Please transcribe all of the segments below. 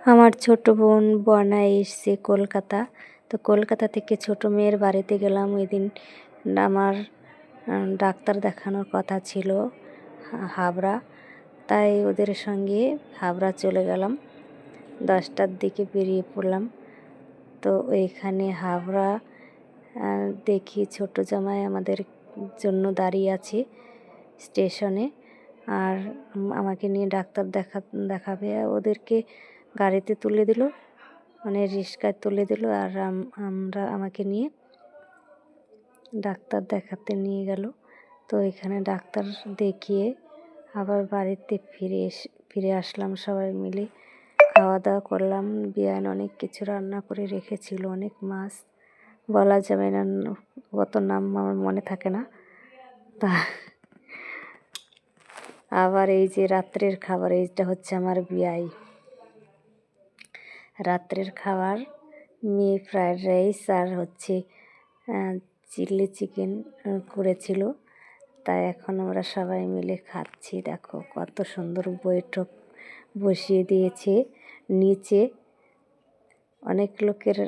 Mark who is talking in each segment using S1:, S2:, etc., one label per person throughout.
S1: আমার ছোট বোন বর্ণা এসছে কলকাতা। তো কলকাতা থেকে ছোট মেয়ের বাড়িতে গেলাম। ওই দিন আমার ডাক্তার দেখানোর কথা ছিল হাবড়া, তাই ওদের সঙ্গে হাবড়া চলে গেলাম। 10টার দিকে বেরিয়ে পড়লাম। তো ওইখানে হাবড়া দেখি ছোট জামাই আমাদের জন্য দাঁড়িয়ে আছে স্টেশনে, আর আমাকে নিয়ে ডাক্তার দেখাবে। ওদেরকে গাড়িতে তুলে দিল, মানে রিক্সায় তুলে দিল, আর আমাকে নিয়ে ডাক্তার দেখাতে নিয়ে গেল। তো এখানে ডাক্তার দেখিয়ে আবার বাড়িতে ফিরে আসলাম সবাই মিলে। খাওয়া দাওয়া করলাম। বিয়ান অনেক কিছু রান্না করে রেখেছিল, অনেক মাছ, বলা যাবে না, কত নাম আমার মনে থাকে না। তা আবার এই যে রাত্রের খাবার, এইটা হচ্ছে আমার বিয়াই। রাত্রের খাবার ফ্রায়েড রাইস আর হচ্ছে চিলি চিকেন করেছিল। তাই এখন আমরা সবাই মিলে খাচ্ছি। দেখো কত সুন্দর বৈঠক বসিয়ে দিয়েছে নিচে। অনেক লোকের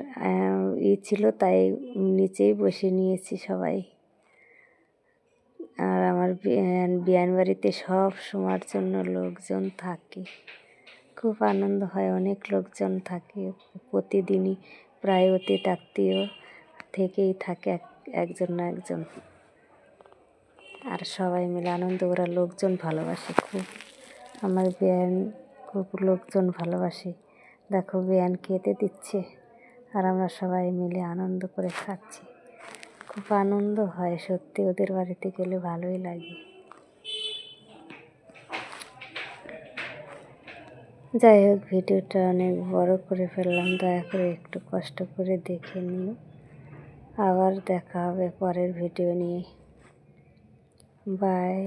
S1: ছিল, তাই নিচেই বসে নিয়েছি সবাই। আর আমার বিয়ান বাড়িতে সব সময়ের জন্য লোকজন থাকে, খুব আনন্দ হয়। অনেক লোকজন থাকে প্রতিদিনই, প্রায় অতীত আত্মীয় থেকেই থাকে একজন না একজন। আর সবাই মিলে আনন্দ, ওরা লোকজন ভালোবাসে খুব। আমার বিয়ান খুব লোকজন ভালোবাসে। দেখো বিয়ান খেতে দিচ্ছে আর আমরা সবাই মিলে আনন্দ করে খাচ্ছি। খুব আনন্দ হয় সত্যি, ওদের বাড়িতে গেলে ভালোই লাগে। যাই হোক, ভিডিওটা অনেক বড় করে ফেললাম, দয়া করে একটু কষ্ট করে দেখে নিও। আবার দেখা হবে পরের ভিডিও নিয়ে। বাই।